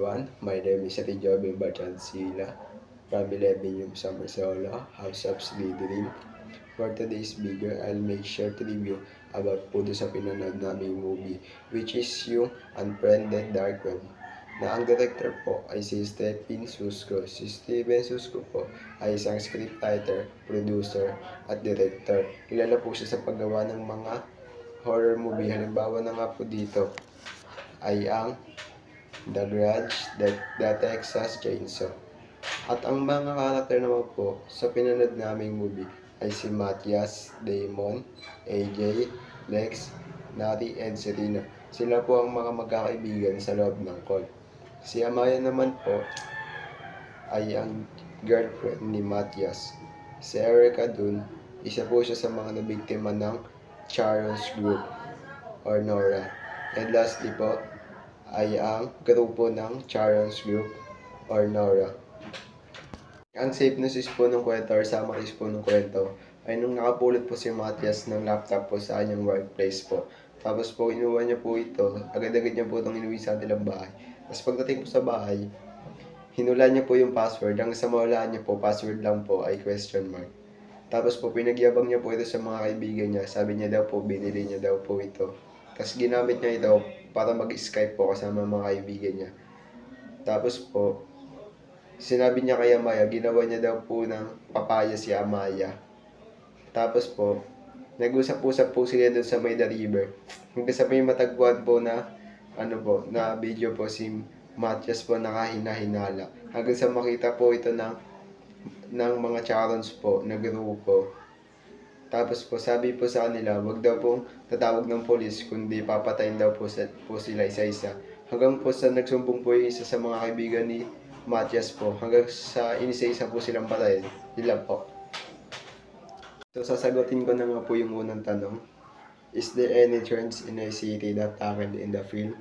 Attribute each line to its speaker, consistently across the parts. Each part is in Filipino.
Speaker 1: everyone, my name is Joby Bachansila from 11 Summer Solo, House of Slytherin. For today's video, I'll make sure to review about po sa pinanood naming movie, which is yung Unfriended Dark Web, na ang director po ay si Stephen Susco. Si Steven Susco po ay isang scriptwriter, producer, at director. Kilala po siya sa paggawa ng mga horror movie. Halimbawa na nga po dito ay ang The Grudge, The Texas Chainsaw. At ang mga karakter naman po sa pinanood naming movie ay si Matthias, Damon, AJ, Lex, Nari, and Serena. Sila po ang mga magkakaibigan sa loob ng call. Si Amaya naman po ay ang girlfriend ni Matthias. Si Erica dun, isa po siya sa mga nabiktima ng Charon's Group or Nora. And lastly po, ay ang grupo ng Charon's Group or Nora. Ang synopsis po ng kwento or summaries po ng kwento ay nung nakapulot po si Matthias ng laptop po sa kanyang workplace po. Tapos po inuwi niya po ito, agad-agad niya po itong inuwi sa kanilang bahay. Tapos pagdating po sa bahay, hinulaan niya po yung password. Ang sa mawalaan niya po, password lang po ay question mark. Tapos po pinagyabang niya po ito sa mga kaibigan niya. Sabi niya daw po, binili niya daw po ito. Tapos ginamit niya ito para mag-Skype po kasama mga kaibigan niya. Tapos po, sinabi niya kay Amaya, ginawa niya daw po ng papaya si Amaya. Tapos po, nag-usap-usap po sila doon sa may The River. Hanggang sa may matagpuan po na, na video po si Matthias po nakahina-hinala. Hanggang sa makita po ito ng mga Charons po na grupo. Tapos po, sabi po sa kanila, wag daw po tatawag ng polis, kundi papatayin daw po sila isa-isa. Hanggang po sa nagsumbong po yung isa sa mga kaibigan ni Matthias po, hanggang sa inisa-isa po silang patayin. Yun lang po. So, sasagutin ko na nga po yung unang tanong. Is there any trends in a city that happened in the film?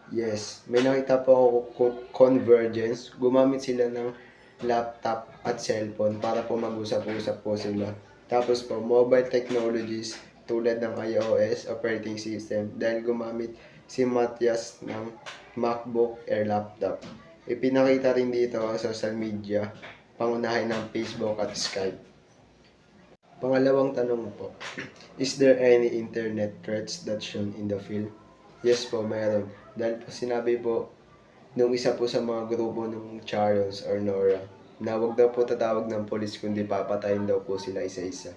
Speaker 1: Yes. May nakita po ako convergence. Gumamit sila ng laptop at cellphone para po mag-usap-usap po sila. Tapos po, mobile technologies tulad ng iOS operating system dahil gumamit si Matthias ng MacBook Air laptop. Ipinakita rin dito ang social media, pangunahin ng Facebook at Skype. Pangalawang tanong po, is there any internet threats that shown in the film? Yes po, meron. Dahil po sinabi po nung isa po sa mga grupo ng Charons or Nora, na wag daw po tatawag ng polis kundi papatayin daw po sila isa-isa.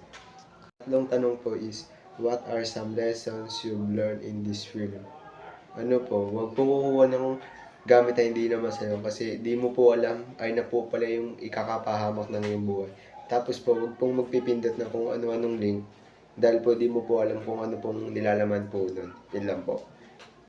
Speaker 1: Tatlong tanong po is, what are some lessons you've learned in this film? Wag po kukuha ng gamit na hindi naman sa'yo kasi di mo po alam ay na po pala yung ikakapahamak ng iyong buhay. Tapos po, wag pong magpipindot na kung ano-anong link dahil po di mo po alam kung ano pong nilalaman po doon. Yun lang po.